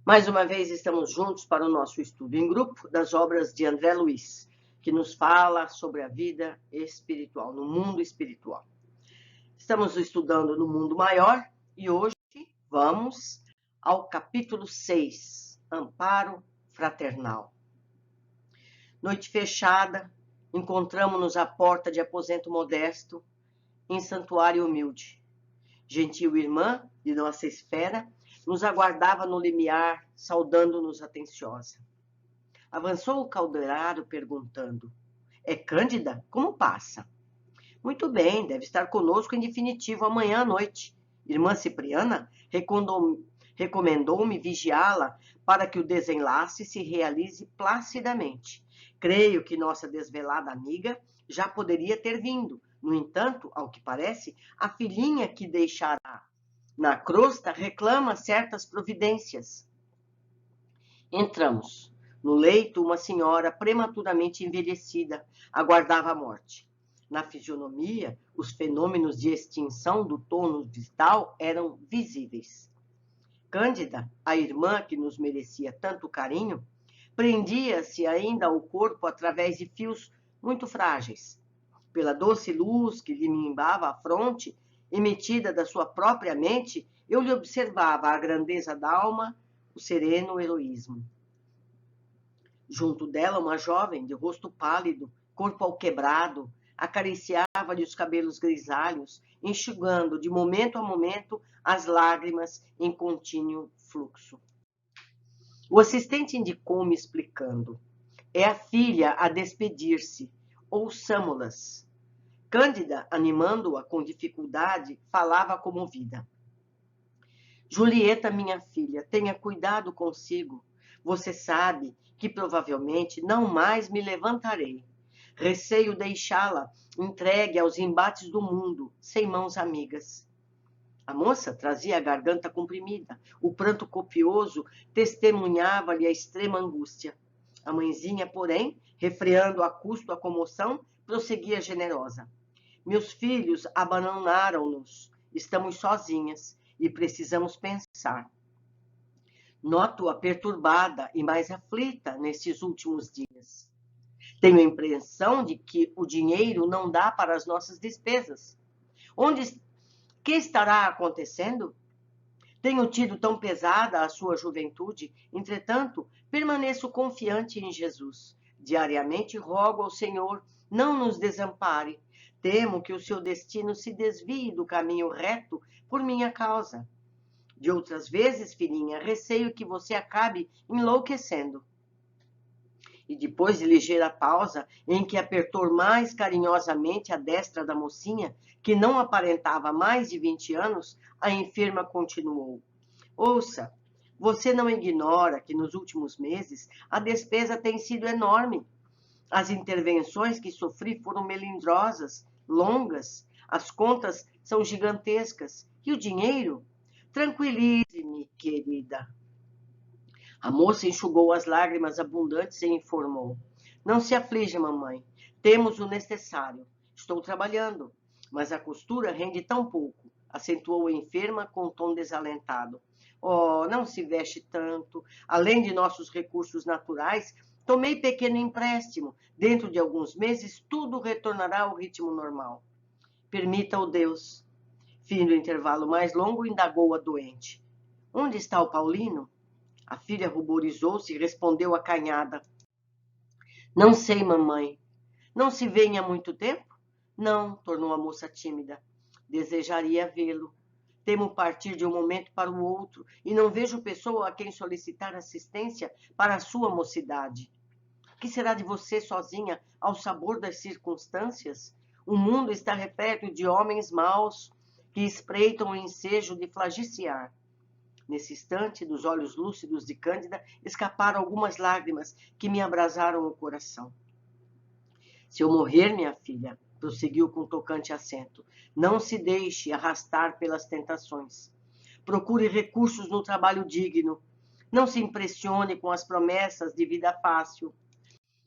Mais uma vez estamos juntos para o nosso estudo em grupo das obras de André Luiz, que nos fala sobre a vida espiritual, no mundo espiritual. Estamos estudando no mundo maior e hoje vamos ao capítulo 6, Amparo Fraternal. Noite fechada, encontramo-nos à porta de aposento modesto, em santuário humilde. Gentil irmã de nossa esfera, nos aguardava no limiar, saudando-nos atenciosa. Avançou o caldeirado perguntando: é Cândida? Como passa? Muito bem, deve estar conosco em definitivo amanhã à noite. Irmã Cipriana recomendou-me vigiá-la para que o desenlace se realize placidamente. Creio que nossa desvelada amiga já poderia ter vindo. No entanto, ao que parece, a filhinha que deixará na crosta reclama certas providências. Entramos. No leito, uma senhora prematuramente envelhecida aguardava a morte. Na fisionomia, os fenômenos de extinção do tônus vital eram visíveis. Cândida, a irmã que nos merecia tanto carinho, prendia-se ainda ao corpo através de fios muito frágeis. Pela doce luz que lhe mimbava a fronte, emitida da sua própria mente, eu lhe observava a grandeza da alma, o sereno heroísmo. Junto dela, uma jovem de rosto pálido, corpo alquebrado, acariciava-lhe os cabelos grisalhos, enxugando de momento a momento as lágrimas em contínuo fluxo. O assistente indicou-me explicando: é a filha a despedir-se, ouçamo-las. Cândida, animando-a com dificuldade, falava comovida. Julieta, minha filha, tenha cuidado consigo. Você sabe que provavelmente não mais me levantarei. Receio deixá-la entregue aos embates do mundo, sem mãos amigas. A moça trazia a garganta comprimida. O pranto copioso testemunhava-lhe a extrema angústia. A mãezinha, porém, refreando a custo a comoção, prosseguia generosa. Meus filhos abandonaram-nos. Estamos sozinhas e precisamos pensar. Noto-a perturbada e mais aflita nesses últimos dias. Tenho a impressão de que o dinheiro não dá para as nossas despesas. Que estará acontecendo? Tenho tido tão pesada a sua juventude, entretanto, permaneço confiante em Jesus. Diariamente rogo ao Senhor, não nos desampare. Temo que o seu destino se desvie do caminho reto por minha causa. De outras vezes, filhinha, receio que você acabe enlouquecendo. E depois de ligeira pausa, em que apertou mais carinhosamente a destra da mocinha, que não aparentava mais de 20 anos, a enferma continuou. Ouça, você não ignora que nos últimos meses a despesa tem sido enorme. As intervenções que sofri foram melindrosas, longas, as contas são gigantescas. E o dinheiro? Tranquilize-me, querida. A moça enxugou as lágrimas abundantes e informou. Não se aflija, mamãe. Temos o necessário. Estou trabalhando, mas a costura rende tão pouco, acentuou a enferma com um tom desalentado. Oh, não se veste tanto. Além de nossos recursos naturais, tomei pequeno empréstimo. Dentro de alguns meses, tudo retornará ao ritmo normal. Permita-o Deus. Fim do intervalo mais longo, indagou a doente. Onde está o Paulino? A filha ruborizou-se e respondeu acanhada. Não sei, mamãe. Não se vêem há muito tempo? Não, tornou a moça tímida. Desejaria vê-lo. Temo partir de um momento para o outro e não vejo pessoa a quem solicitar assistência para a sua mocidade. Que será de você sozinha ao sabor das circunstâncias? O mundo está repleto de homens maus que espreitam o ensejo de flagiciar. Nesse instante, dos olhos lúcidos de Cândida, escaparam algumas lágrimas que me abrasaram o coração. Se eu morrer, minha filha, prosseguiu com tocante acento, não se deixe arrastar pelas tentações. Procure recursos no trabalho digno. Não se impressione com as promessas de vida fácil.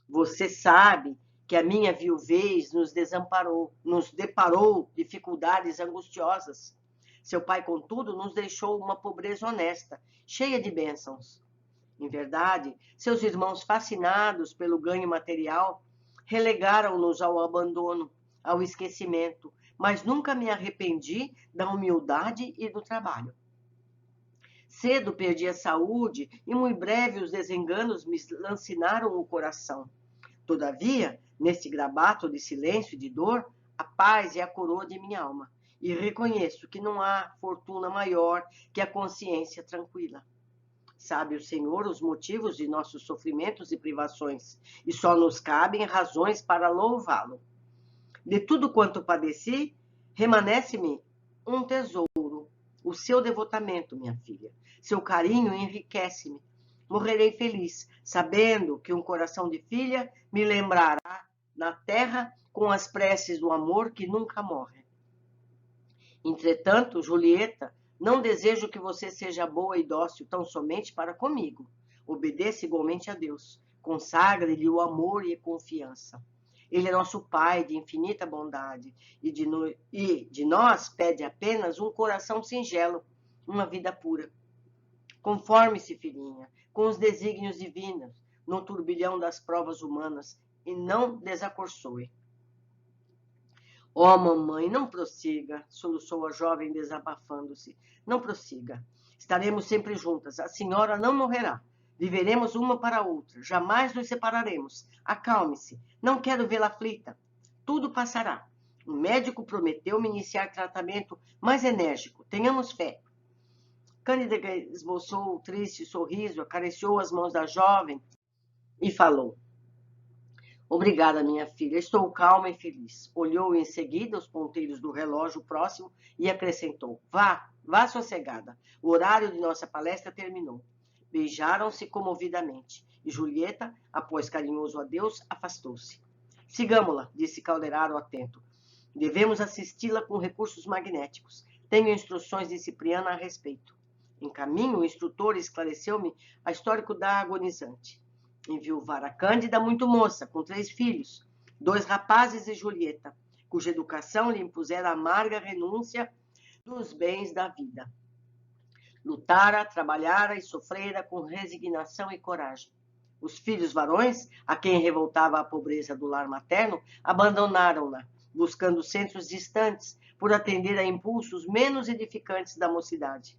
Você sabe que a minha viuvez nos deparou dificuldades angustiosas. Seu pai, contudo, nos deixou uma pobreza honesta, cheia de bênçãos. Em verdade, seus irmãos, fascinados pelo ganho material, relegaram-nos ao abandono, ao esquecimento, mas nunca me arrependi da humildade e do trabalho. Cedo perdi a saúde e muito breve os desenganos me lancinaram o coração. Todavia, neste grabato de silêncio e de dor, a paz é a coroa de minha alma, e reconheço que não há fortuna maior que a consciência tranquila. Sabe o Senhor os motivos de nossos sofrimentos e privações, e só nos cabem razões para louvá-lo. De tudo quanto padeci, remanesce-me um tesouro, o seu devotamento, minha filha. Seu carinho enriquece-me. Morrerei feliz, sabendo que um coração de filha me lembrará na terra com as preces do amor que nunca morre. Entretanto, Julieta, não desejo que você seja boa e dócil tão somente para comigo. Obedeça igualmente a Deus. Consagre-lhe o amor e a confiança. Ele é nosso Pai de infinita bondade e de nós pede apenas um coração singelo, uma vida pura. Conforme-se, filhinha, com os desígnios divinos no turbilhão das provas humanas e não desacorçoe. Oh, mamãe, não prossiga, soluçou a jovem desabafando-se. Não prossiga. Estaremos sempre juntas. A senhora não morrerá. Viveremos uma para a outra. Jamais nos separaremos. Acalme-se. Não quero vê-la aflita. Tudo passará. O médico prometeu-me iniciar tratamento mais enérgico. Tenhamos fé. Cândida esboçou um triste sorriso, acariciou as mãos da jovem e falou: Obrigada, minha filha. Estou calma e feliz. Olhou em seguida os ponteiros do relógio próximo e acrescentou: Vá sossegada. O horário de nossa palestra terminou. Beijaram-se comovidamente e Julieta, após carinhoso adeus, afastou-se. Sigamo-la, disse Calderaro atento. Devemos assisti-la com recursos magnéticos. Tenho instruções de Cipriana a respeito. Em caminho, o instrutor esclareceu-me a histórico da agonizante. Enviuvara Cândida muito moça, com 3 filhos, 2 rapazes e Julieta, cuja educação lhe impusera a amarga renúncia dos bens da vida. Lutara, trabalhara e sofrera com resignação e coragem. Os filhos varões, a quem revoltava a pobreza do lar materno, abandonaram-na, buscando centros distantes, por atender a impulsos menos edificantes da mocidade.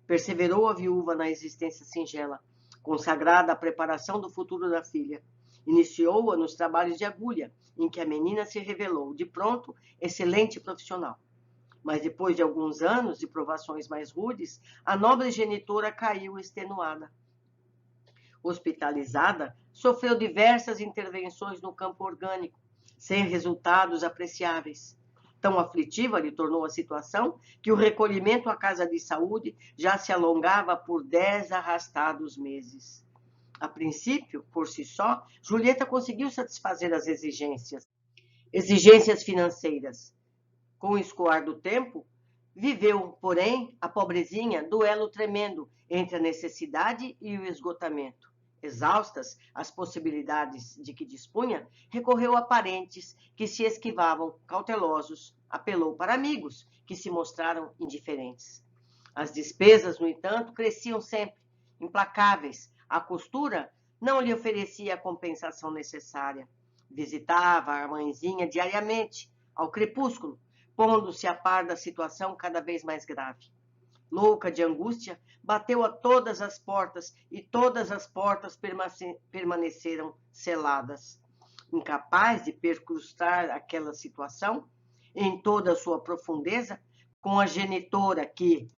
Perseverou a viúva na existência singela, consagrada à preparação do futuro da filha. Iniciou-a nos trabalhos de agulha, em que a menina se revelou, de pronto, excelente profissional. Mas depois de alguns anos de provações mais rudes, a nobre genitora caiu extenuada. Hospitalizada, sofreu diversas intervenções no campo orgânico, sem resultados apreciáveis. Tão aflitiva lhe tornou a situação que o recolhimento à casa de saúde já se alongava por 10 arrastados meses. A princípio, por si só, Julieta conseguiu satisfazer as exigências financeiras. Com o escoar do tempo, viveu, porém, a pobrezinha duelo tremendo entre a necessidade e o esgotamento. Exaustas as possibilidades de que dispunha, recorreu a parentes que se esquivavam, cautelosos, apelou para amigos que se mostraram indiferentes. As despesas, no entanto, cresciam sempre, implacáveis. A costura não lhe oferecia a compensação necessária. Visitava a mãezinha diariamente, ao crepúsculo, pondo-se a par da situação cada vez mais grave. Louca de angústia, bateu a todas as portas e todas as portas permaneceram seladas. Incapaz de percrustar aquela situação, em toda a sua profundeza, com a genitora que,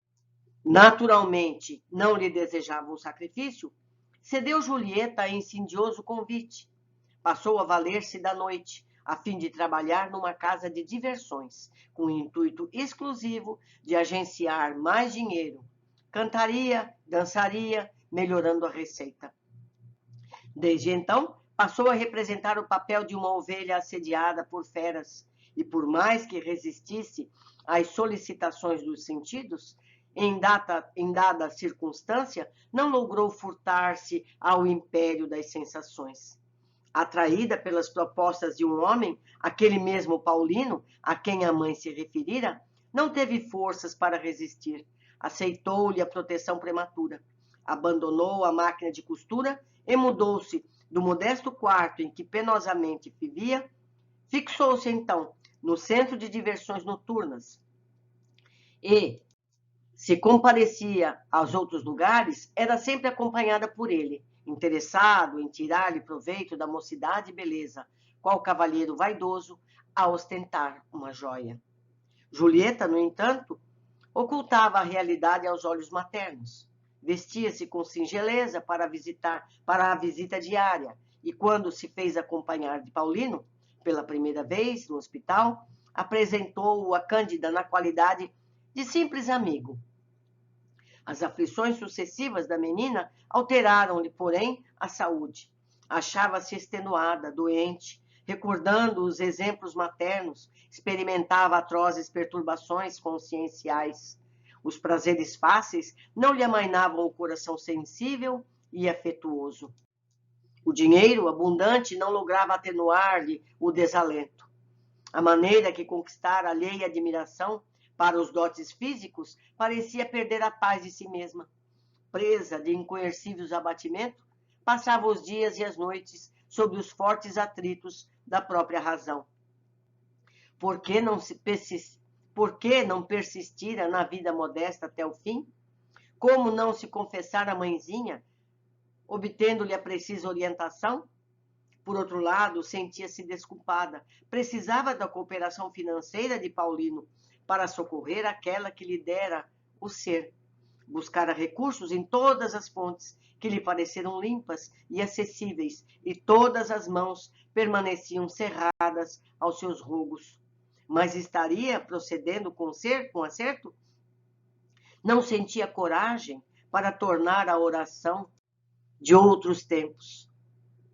naturalmente, não lhe desejava um sacrifício, cedeu Julieta a insidioso convite. Passou a valer-se da noite, a fim de trabalhar numa casa de diversões, com o intuito exclusivo de agenciar mais dinheiro. Cantaria, dançaria, melhorando a receita. Desde então, passou a representar o papel de uma ovelha assediada por feras, e por mais que resistisse às solicitações dos sentidos, em dada circunstância, não logrou furtar-se ao império das sensações. Atraída pelas propostas de um homem, aquele mesmo Paulino, a quem a mãe se referira, não teve forças para resistir. Aceitou-lhe a proteção prematura. abandonou a máquina de costura e mudou-se do modesto quarto em que penosamente vivia. Fixou-se então no centro de diversões noturnas e, se comparecia aos outros lugares, era sempre acompanhada por ele, interessado em tirar-lhe proveito da mocidade e beleza, qual cavalheiro vaidoso a ostentar uma joia. Julieta, no entanto, ocultava a realidade aos olhos maternos. Vestia-se com singeleza para a visita diária, e quando se fez acompanhar de Paulino, pela primeira vez no hospital, apresentou-o a Cândida na qualidade de simples amigo. As aflições sucessivas da menina alteraram-lhe, porém, a saúde. Achava-se extenuada, doente, recordando os exemplos maternos, experimentava atrozes perturbações conscienciais. Os prazeres fáceis não lhe amainavam o coração sensível e afetuoso. O dinheiro abundante não lograva atenuar-lhe o desalento. A maneira que conquistara alheia admiração para os dotes físicos parecia perder a paz de si mesma. Presa de incoercíveis abatimentos, passava os dias e as noites sob os fortes atritos da própria razão. Por que não persistira na vida modesta até o fim? Como não se confessar à mãezinha, obtendo-lhe a precisa orientação? Por outro lado, sentia-se desculpada. Precisava da cooperação financeira de Paulino para socorrer aquela que lhe dera o ser. Buscara recursos em todas as fontes que lhe pareceram limpas e acessíveis, e todas as mãos permaneciam cerradas aos seus rogos. Mas estaria procedendo com acerto? Não sentia coragem para tornar a oração de outros tempos.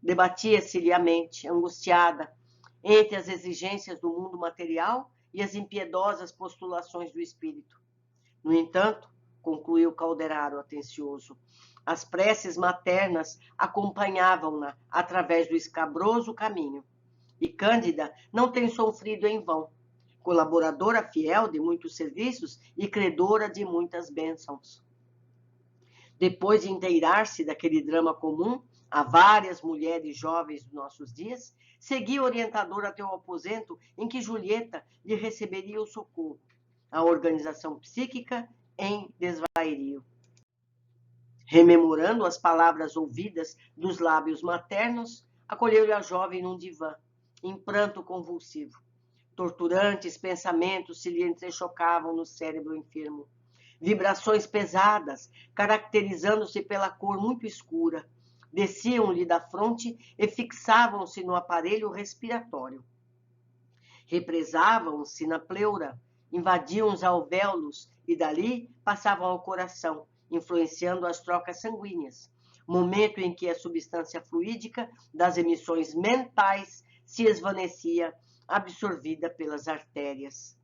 Debatia-se-lhe a mente, angustiada, entre as exigências do mundo material e as impiedosas postulações do espírito. No entanto, concluiu Calderaro atencioso, as preces maternas acompanhavam-na através do escabroso caminho. E Cândida não tem sofrido em vão, colaboradora fiel de muitos serviços e credora de muitas bênçãos. Depois de inteirar-se daquele drama comum a várias mulheres jovens dos nossos dias, seguia o orientador até o aposento em que Julieta lhe receberia o socorro, a organização psíquica em desvario. Rememorando as palavras ouvidas dos lábios maternos, acolheu-lhe a jovem num divã, em pranto convulsivo. Torturantes pensamentos se lhe entrechocavam no cérebro enfermo. Vibrações pesadas, caracterizando-se pela cor muito escura, desciam-lhe da fronte e fixavam-se no aparelho respiratório. Represavam-se na pleura, invadiam os alvéolos e dali passavam ao coração, influenciando as trocas sanguíneas, momento em que a substância fluídica das emissões mentais se esvaecia, absorvida pelas artérias.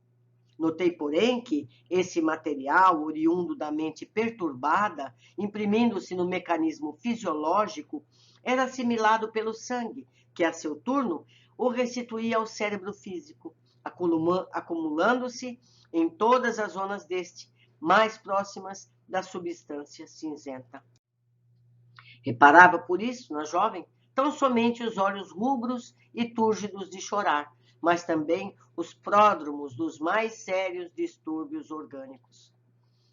Notei, porém, que esse material, oriundo da mente perturbada, imprimindo-se no mecanismo fisiológico, era assimilado pelo sangue, que, a seu turno, o restituía ao cérebro físico, acumulando-se em todas as zonas deste, mais próximas da substância cinzenta. Reparava, por isso, na jovem, tão somente os olhos rubros e túrgidos de chorar, mas também os pródromos dos mais sérios distúrbios orgânicos.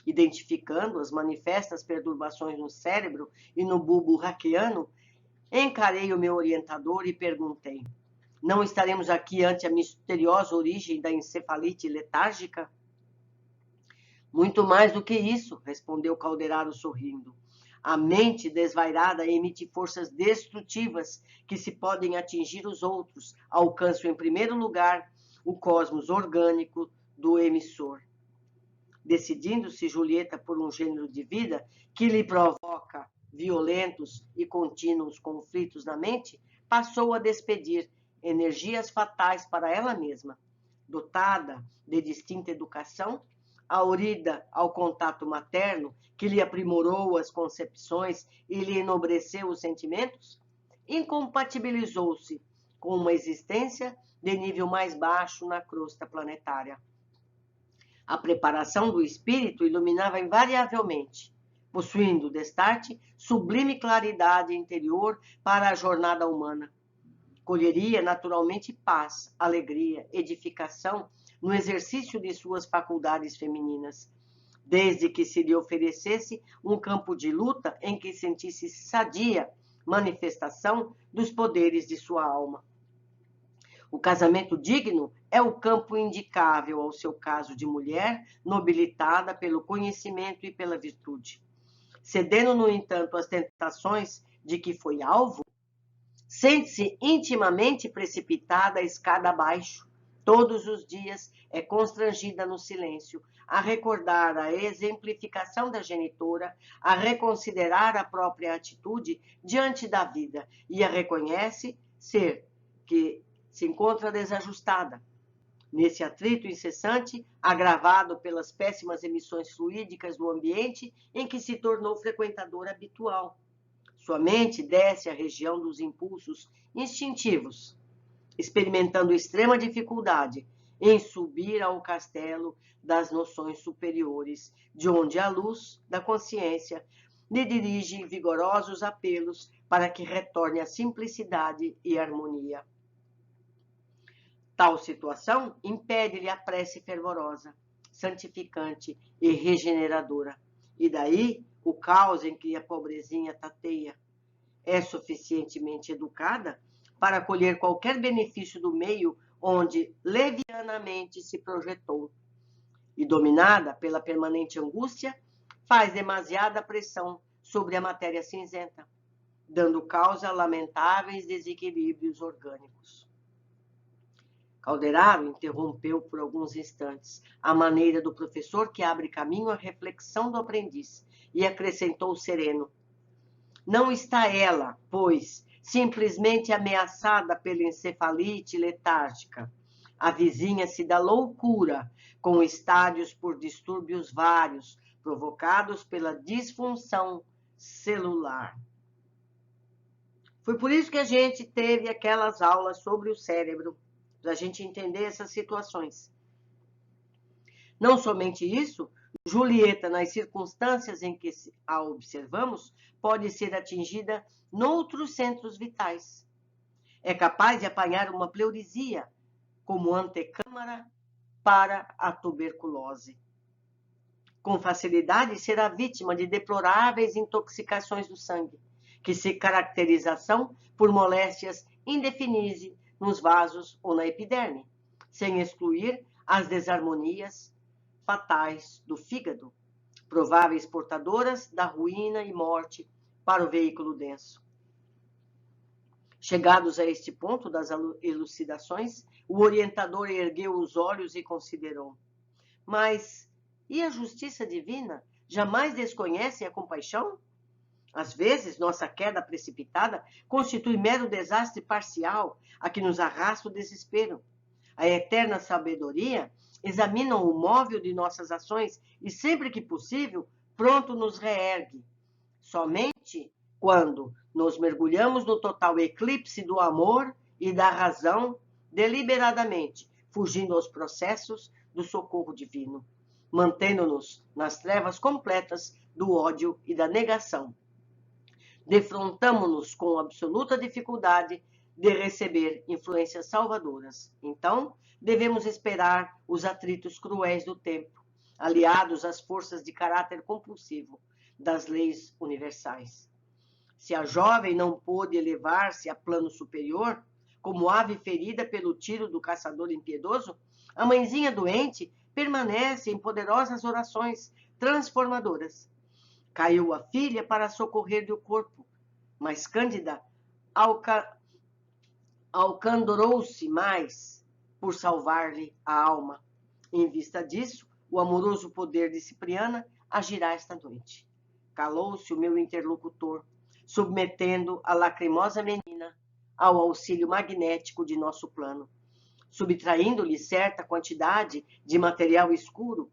Identificando as manifestas perturbações no cérebro e no bulbo raquiano, encarei o meu orientador e perguntei: não estaremos aqui ante a misteriosa origem da encefalite letárgica? Muito mais do que isso, respondeu Calderaro sorrindo. A mente desvairada emite forças destrutivas que, se podem atingir os outros, alcançam em primeiro lugar o cosmos orgânico do emissor. Decidindo-se Julieta por um gênero de vida que lhe provoca violentos e contínuos conflitos na mente, passou a despedir energias fatais para ela mesma. Dotada de distinta educação, aurida ao contato materno, que lhe aprimorou as concepções e lhe enobreceu os sentimentos, incompatibilizou-se com uma existência de nível mais baixo na crosta planetária. A preparação do espírito iluminava invariavelmente, possuindo, destarte, sublime claridade interior para a jornada humana. Colheria naturalmente paz, alegria, edificação no exercício de suas faculdades femininas, desde que se lhe oferecesse um campo de luta em que sentisse sadia manifestação dos poderes de sua alma. O casamento digno é o campo indicável ao seu caso de mulher nobilitada pelo conhecimento e pela virtude. Cedendo, no entanto, às tentações de que foi alvo, sente-se intimamente precipitada a escada abaixo. Todos os dias é constrangida no silêncio a recordar a exemplificação da genitora, a reconsiderar a própria atitude diante da vida e a reconhece ser que se encontra desajustada. Nesse atrito incessante, agravado pelas péssimas emissões fluídicas do ambiente em que se tornou frequentadora habitual. Sua mente desce à região dos impulsos instintivos, experimentando extrema dificuldade em subir ao castelo das noções superiores, de onde a luz da consciência lhe dirige vigorosos apelos para que retorne à simplicidade e harmonia. Tal situação impede-lhe a prece fervorosa, santificante e regeneradora. E daí o caos em que a pobrezinha tateia. É suficientemente educada para colher qualquer benefício do meio onde levianamente se projetou. E dominada pela permanente angústia, faz demasiada pressão sobre a matéria cinzenta, dando causa a lamentáveis desequilíbrios orgânicos. Calderaro interrompeu por alguns instantes, à maneira do professor que abre caminho à reflexão do aprendiz, e acrescentou sereno: não está ela, pois, simplesmente ameaçada pela encefalite letárgica. Avizinha-se da loucura, com estádios por distúrbios vários, provocados pela disfunção celular. Foi por isso que a gente teve aquelas aulas sobre o cérebro, para a gente entender essas situações. Não somente isso, Julieta, nas circunstâncias em que a observamos, pode ser atingida noutros centros vitais. É capaz de apanhar uma pleurisia, como antecâmara para a tuberculose. Com facilidade será vítima de deploráveis intoxicações do sangue, que se caracterizam por moléstias indefiníveis nos vasos ou na epiderme, sem excluir as desarmonias fatais do fígado, prováveis portadoras da ruína e morte para o veículo denso. Chegados a este ponto das elucidações, o orientador ergueu os olhos e considerou: mas e a justiça divina jamais desconhece a compaixão? Às vezes, nossa queda precipitada constitui mero desastre parcial a que nos arrasta o desespero. A eterna sabedoria examina o móvel de nossas ações e, sempre que possível, pronto nos reergue. Somente quando nos mergulhamos no total eclipse do amor e da razão, deliberadamente, fugindo aos processos do socorro divino, mantendo-nos nas trevas completas do ódio e da negação. Defrontamo-nos com absoluta dificuldade de receber influências salvadoras. Então, devemos esperar os atritos cruéis do tempo, aliados às forças de caráter compulsivo das leis universais. Se a jovem não pôde elevar-se a plano superior, como ave ferida pelo tiro do caçador impiedoso, a mãezinha doente permanece em poderosas orações transformadoras. Caiu a filha para socorrer-lhe o corpo, mas Cândida alcandorou-se mais por salvar-lhe a alma. Em vista disso, o amoroso poder de Cipriana agirá esta noite. Calou-se o meu interlocutor, submetendo a lacrimosa menina ao auxílio magnético de nosso plano, subtraindo-lhe certa quantidade de material escuro,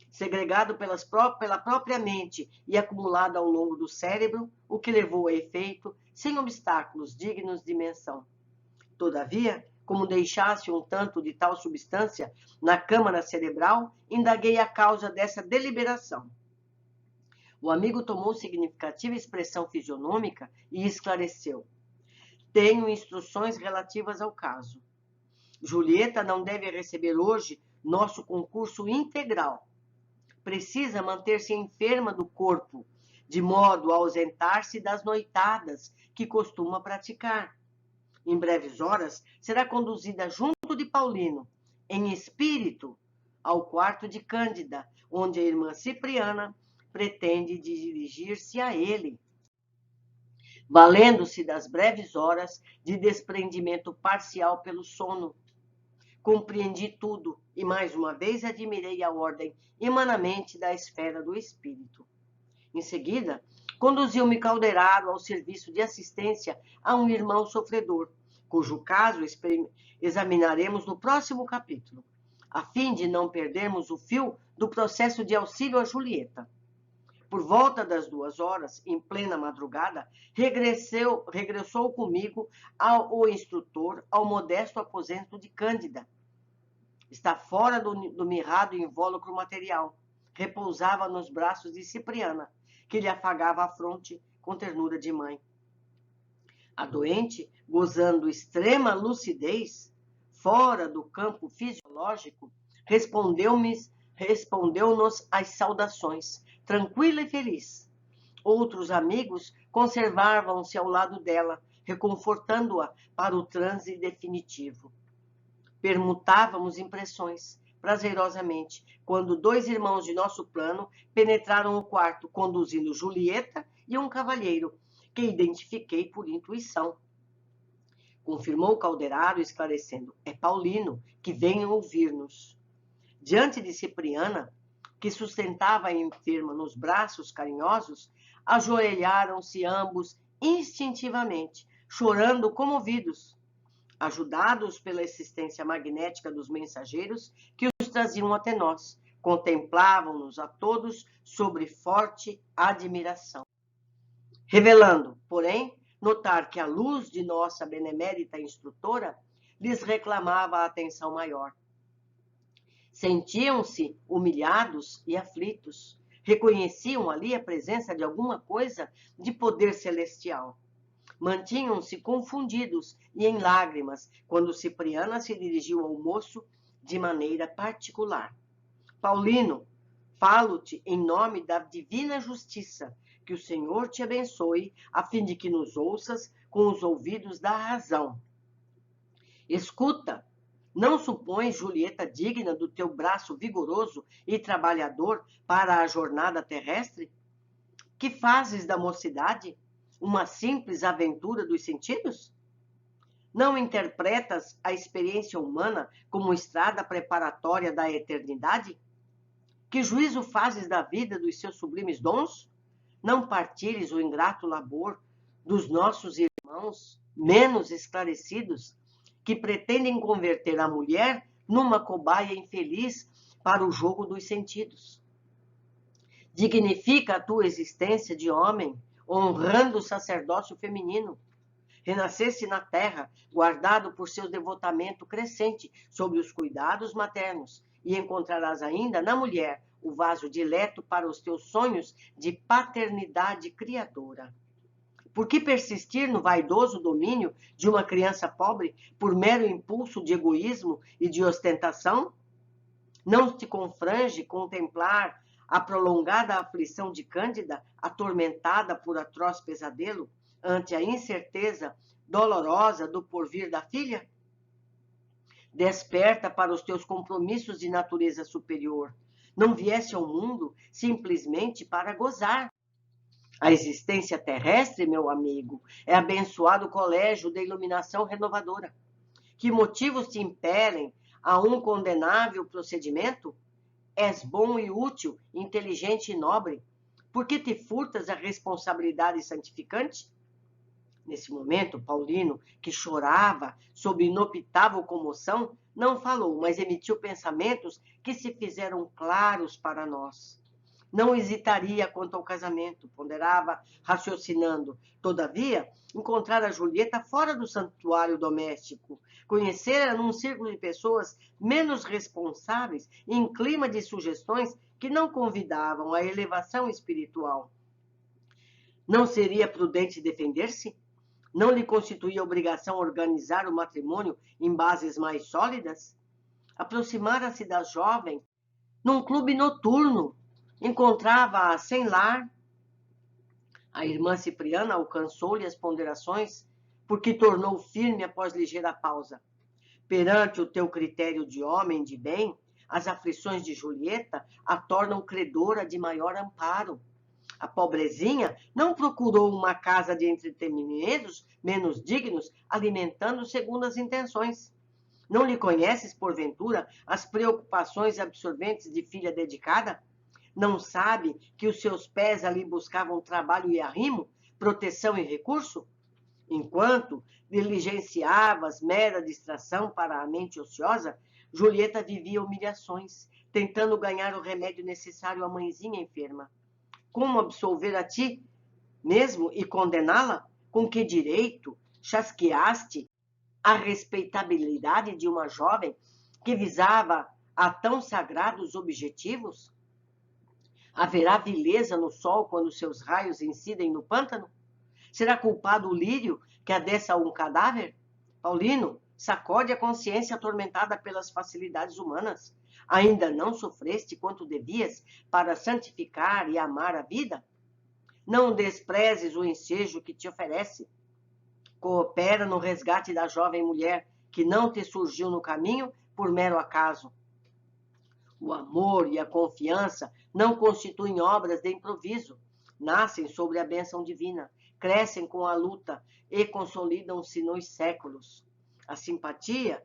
segregado pela própria mente e acumulado ao longo do cérebro, o que levou a efeito sem obstáculos dignos de menção. Todavia, como deixasse um tanto de tal substância na câmara cerebral, indaguei a causa dessa deliberação. O amigo tomou significativa expressão fisionômica e esclareceu: tenho instruções relativas ao caso. Julieta não deve receber hoje nosso concurso integral. Precisa manter-se enferma do corpo, de modo a ausentar-se das noitadas que costuma praticar. Em breves horas, será conduzida junto de Paulino, em espírito, ao quarto de Cândida, onde a irmã Cipriana pretende dirigir-se a ele, valendo-se das breves horas de desprendimento parcial pelo sono. Compreendi tudo e mais uma vez admirei a ordem imanamente da esfera do espírito. Em seguida, conduziu-me Calderaro ao serviço de assistência a um irmão sofredor, cujo caso examinaremos no próximo capítulo, a fim de não perdermos o fio do processo de auxílio a Julieta. Por volta das 2 horas, em plena madrugada, regressou comigo o instrutor ao modesto aposento de Cândida. Está fora do mirrado invólucro material. Repousava nos braços de Cipriana, que lhe afagava a fronte com ternura de mãe. A doente, gozando extrema lucidez, fora do campo fisiológico, respondeu-nos as saudações, tranquila e feliz. Outros amigos conservavam-se ao lado dela, reconfortando-a para o transe definitivo. Permutávamos impressões, prazerosamente, quando 2 irmãos de nosso plano penetraram o quarto, conduzindo Julieta e um cavalheiro, que identifiquei por intuição. Confirmou Calderaro, esclarecendo: é Paulino, que vem ouvir-nos. Diante de Cipriana, que sustentava a enferma nos braços carinhosos, ajoelharam-se ambos instintivamente, chorando comovidos, ajudados pela existência magnética dos mensageiros que os traziam até nós. Contemplavam-nos a todos sobre forte admiração, revelando, porém, notar que a luz de nossa benemérita instrutora lhes reclamava a atenção maior. Sentiam-se humilhados e aflitos, reconheciam ali a presença de alguma coisa de poder celestial. Mantinham-se confundidos e em lágrimas quando Cipriana se dirigiu ao moço de maneira particular. Paulino, falo-te em nome da divina justiça, que o Senhor te abençoe, a fim de que nos ouças com os ouvidos da razão. Escuta, não supões Julieta digna do teu braço vigoroso e trabalhador para a jornada terrestre? Que fazes da mocidade? Uma simples aventura dos sentidos? Não interpretas a experiência humana como estrada preparatória da eternidade? Que juízo fazes da vida dos seus sublimes dons? Não partilhes o ingrato labor dos nossos irmãos menos esclarecidos, que pretendem converter a mulher numa cobaia infeliz para o jogo dos sentidos. Dignifica a tua existência de homem, honrando o sacerdócio feminino. Renasceste na terra, guardado por seu devotamento crescente sob os cuidados maternos, e encontrarás ainda na mulher o vaso dileto para os teus sonhos de paternidade criadora. Por que persistir no vaidoso domínio de uma criança pobre por mero impulso de egoísmo e de ostentação? Não te confrange contemplar a prolongada aflição de Cândida, atormentada por atroz pesadelo, ante a incerteza dolorosa do porvir da filha? Desperta para os teus compromissos de natureza superior. Não viesse ao mundo simplesmente para gozar. A existência terrestre, meu amigo, é abençoado colégio da iluminação renovadora. Que motivos te impelem a um condenável procedimento? És bom e útil, inteligente e nobre. Por que te furtas a responsabilidade santificante? Nesse momento, Paulino, que chorava sob inopitável comoção, não falou, mas emitiu pensamentos que se fizeram claros para nós. Não hesitaria quanto ao casamento, ponderava, raciocinando. Todavia, encontrar a Julieta fora do santuário doméstico, conhecê-la num círculo de pessoas menos responsáveis, em clima de sugestões que não convidavam à elevação espiritual. Não seria prudente defender-se? Não lhe constituía obrigação organizar o matrimônio em bases mais sólidas? Aproximara-se da jovem num clube noturno. Encontrava-a sem lar. A irmã Cipriana alcançou-lhe as ponderações, porque tornou firme após ligeira pausa. Perante o teu critério de homem de bem, as aflições de Julieta a tornam credora de maior amparo. A pobrezinha não procurou uma casa de entretenimentos menos dignos, alimentando segundo as intenções. Não lhe conheces, porventura, as preocupações absorventes de filha dedicada? Não sabe que os seus pés ali buscavam trabalho e arrimo, proteção e recurso? Enquanto diligenciavas mera distração para a mente ociosa, Julieta vivia humilhações, tentando ganhar o remédio necessário à mãezinha enferma. Como absolver a ti mesmo e condená-la? Com que direito chasqueaste a respeitabilidade de uma jovem que visava a tão sagrados objetivos? Haverá vileza no sol quando seus raios incidem no pântano? Será culpado o lírio que adeça um cadáver? Paulino, sacode a consciência atormentada pelas facilidades humanas. Ainda não sofreste quanto devias para santificar e amar a vida? Não desprezes o ensejo que te oferece. Coopera no resgate da jovem mulher que não te surgiu no caminho por mero acaso. O amor e a confiança não constituem obras de improviso. Nascem sobre a bênção divina, crescem com a luta e consolidam-se nos séculos. A simpatia,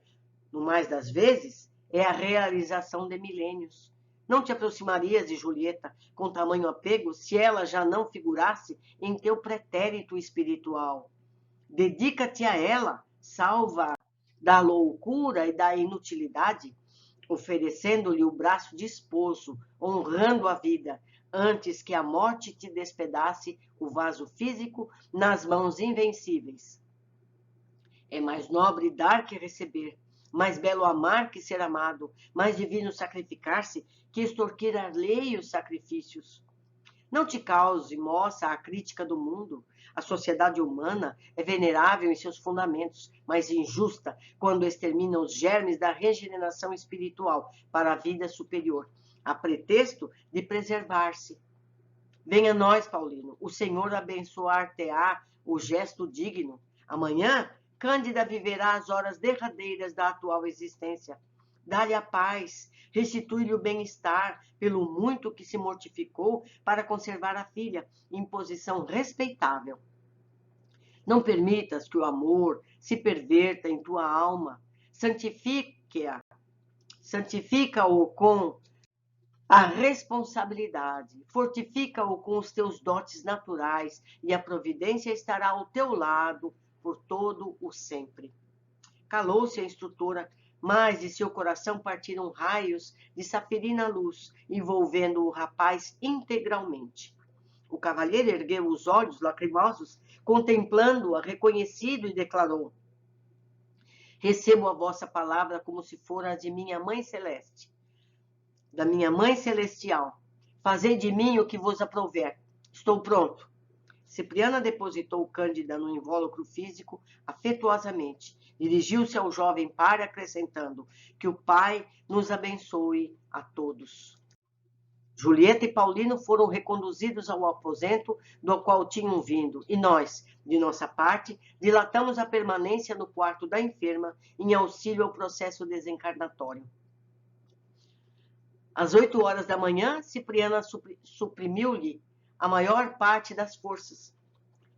no mais das vezes, é a realização de milênios. Não te aproximarias de Julieta com tamanho apego se ela já não figurasse em teu pretérito espiritual. Dedica-te a ela, salva da loucura e da inutilidade, oferecendo-lhe o braço de esposo, honrando a vida, antes que a morte te despedace o vaso físico nas mãos invencíveis. É mais nobre dar que receber, mais belo amar que ser amado, mais divino sacrificar-se que extorquir alheios sacrifícios. Não te cause moça a crítica do mundo. A sociedade humana é venerável em seus fundamentos, mas injusta quando extermina os germes da regeneração espiritual para a vida superior, a pretexto de preservar-se. Venha a nós, Paulino, o Senhor abençoar-te-á o gesto digno. Amanhã, Cândida viverá as horas derradeiras da atual existência. Dá-lhe a paz, restitui-lhe o bem-estar pelo muito que se mortificou para conservar a filha em posição respeitável. Não permitas que o amor se perverta em tua alma. Santifica-o com a responsabilidade, fortifica-o com os teus dotes naturais e a providência estará ao teu lado por todo o sempre. Calou-se a instrutora, mas de seu coração partiram raios de safirina luz, envolvendo o rapaz integralmente. O cavalheiro ergueu os olhos lacrimosos, contemplando-a, reconhecido, e declarou: recebo a vossa palavra como se fora a de minha mãe celeste, da minha mãe celestial. Fazei de mim o que vos aprouver. Estou pronto. Cipriana depositou Cândida no invólucro físico afetuosamente. Dirigiu-se ao jovem par, acrescentando: que o Pai nos abençoe a todos. Julieta e Paulino foram reconduzidos ao aposento do qual tinham vindo, e nós, de nossa parte, dilatamos a permanência no quarto da enferma em auxílio ao processo desencarnatório. Às 8 horas da manhã, Cipriana suprimiu-lhe a maior parte das forças.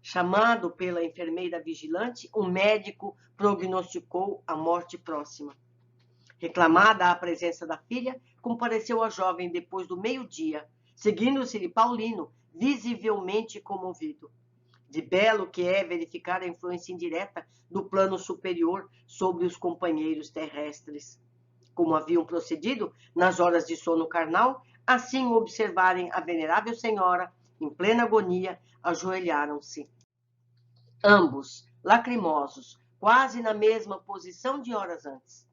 Chamado pela enfermeira vigilante, um médico prognosticou a morte próxima. Reclamada a presença da filha, compareceu a jovem depois do meio-dia, seguindo-se-lhe Paulino, visivelmente comovido. De belo que é verificar a influência indireta do plano superior sobre os companheiros terrestres. Como haviam procedido nas horas de sono carnal, assim observarem a venerável senhora, em plena agonia, ajoelharam-se. Ambos, lacrimosos, quase na mesma posição de horas antes.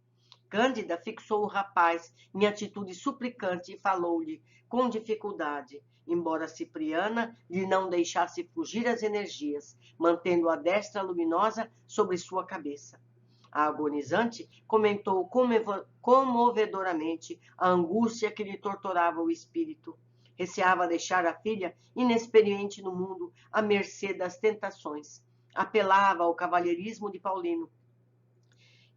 Cândida fixou o rapaz em atitude suplicante e falou-lhe, com dificuldade: embora Cipriana lhe não deixasse fugir as energias, mantendo a destra luminosa sobre sua cabeça. A agonizante comentou comovedoramente a angústia que lhe torturava o espírito. Receava deixar a filha inexperiente no mundo, à mercê das tentações. Apelava ao cavalheirismo de Paulino,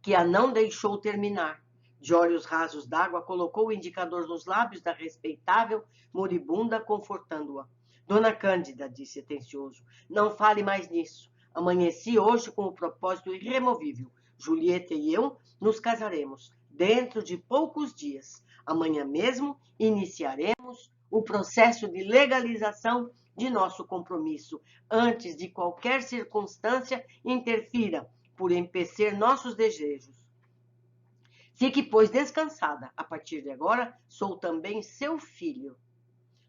que a não deixou terminar. De olhos rasos d'água, colocou o indicador nos lábios da respeitável moribunda, confortando-a. Dona Cândida, disse atencioso, não fale mais nisso. Amanheci hoje com o propósito irremovível. Julieta e eu nos casaremos dentro de poucos dias. Amanhã mesmo iniciaremos o processo de legalização de nosso compromisso, antes de qualquer circunstância interfira por empecer nossos desejos. Fique, pois, descansada. A partir de agora, sou também seu filho.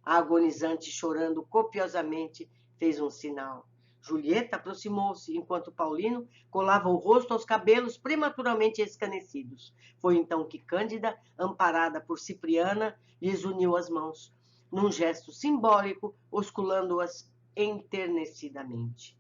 A agonizante, chorando copiosamente, fez um sinal. Julieta aproximou-se, enquanto Paulino colava o rosto aos cabelos prematuramente escanecidos. Foi então que Cândida, amparada por Cipriana, lhes uniu as mãos, num gesto simbólico, osculando-as enternecidamente.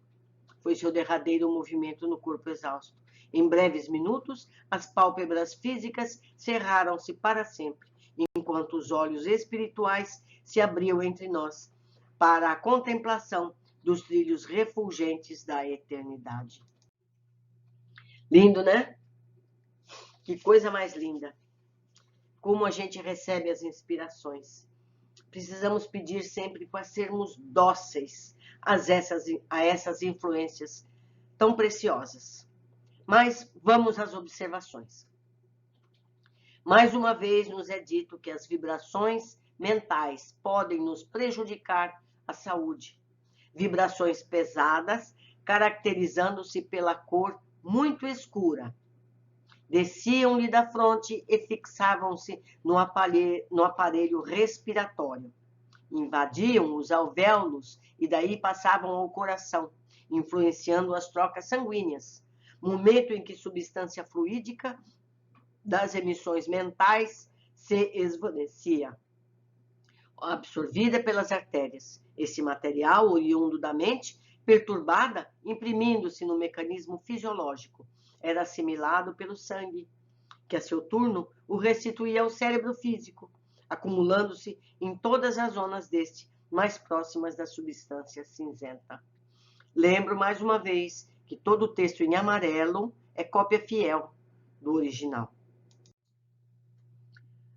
Foi seu derradeiro movimento no corpo exausto. Em breves minutos, as pálpebras físicas cerraram-se para sempre, enquanto os olhos espirituais se abriam entre nós, para a contemplação dos trilhos refulgentes da eternidade. Lindo, né? Que coisa mais linda. Como a gente recebe as inspirações. Precisamos pedir sempre para sermos dóceis a essas influências tão preciosas. Mas vamos às observações. Mais uma vez nos é dito que as vibrações mentais podem nos prejudicar a saúde. Vibrações pesadas, caracterizando-se pela cor muito escura. Desciam-lhe da fronte e fixavam-se no aparelho respiratório. Invadiam os alvéolos e daí passavam ao coração, influenciando as trocas sanguíneas, momento em que substância fluídica das emissões mentais se esvanecia, absorvida pelas artérias. Esse material, oriundo da mente, perturbada, imprimindo-se no mecanismo fisiológico, era assimilado pelo sangue, que a seu turno o restituía ao cérebro físico, acumulando-se em todas as zonas deste, mais próximas da substância cinzenta. Lembro mais uma vez que todo o texto em amarelo é cópia fiel do original.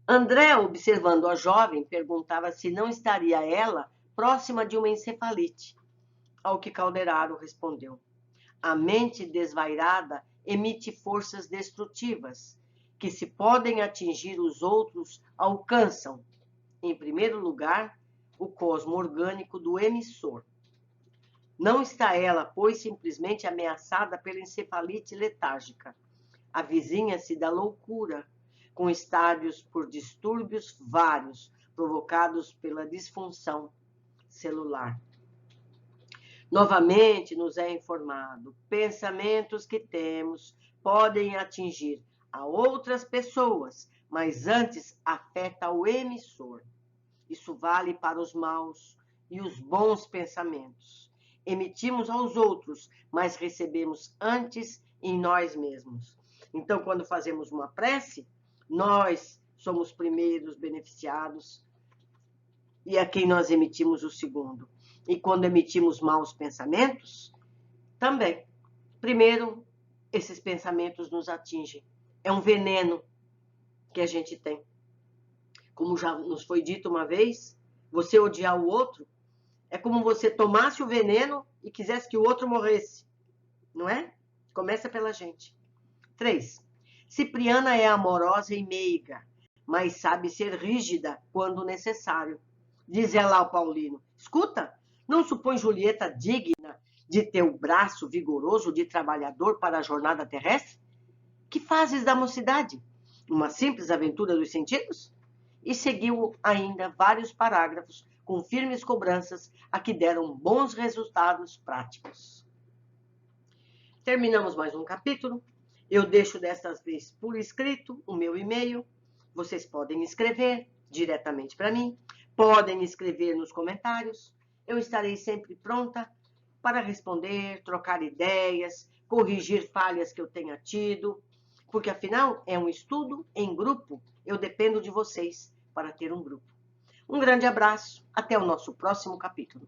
André, observando a jovem, perguntava se não estaria ela próxima de uma encefalite. Ao que Calderaro respondeu: a mente desvairada emite forças destrutivas, que se podem atingir os outros, alcançam, em primeiro lugar, o cosmo orgânico do emissor. Não está ela, pois, simplesmente ameaçada pela encefalite letárgica. Avizinha-se da loucura, com estádios por distúrbios vários, provocados pela disfunção celular. Novamente nos é informado, pensamentos que temos podem atingir a outras pessoas, mas antes afeta o emissor. Isso vale para os maus e os bons pensamentos. Emitimos aos outros, mas recebemos antes em nós mesmos. Então, quando fazemos uma prece, nós somos primeiros beneficiados e a quem nós emitimos o segundo. E quando emitimos maus pensamentos, também. Primeiro, esses pensamentos nos atingem. É um veneno que a gente tem. Como já nos foi dito uma vez, você odiar o outro é como você tomasse o veneno e quisesse que o outro morresse. Não é? Começa pela gente. 3. Cipriana é amorosa e meiga, mas sabe ser rígida quando necessário. Diz ela ao Paulino: escuta, não supõe Julieta digna de teu braço vigoroso de trabalhador para a jornada terrestre? Que fazes da mocidade? Uma simples aventura dos sentidos? E seguiu ainda vários parágrafos com firmes cobranças a que deram bons resultados práticos. Terminamos mais um capítulo. Eu deixo desta vez por escrito o meu e-mail. Vocês podem escrever diretamente para mim, Podem me escrever nos comentários. Eu estarei sempre pronta para responder, trocar ideias, corrigir falhas que eu tenha tido, porque afinal é um estudo em grupo. Eu dependo de vocês para ter um grupo. Um grande abraço, até o nosso próximo capítulo.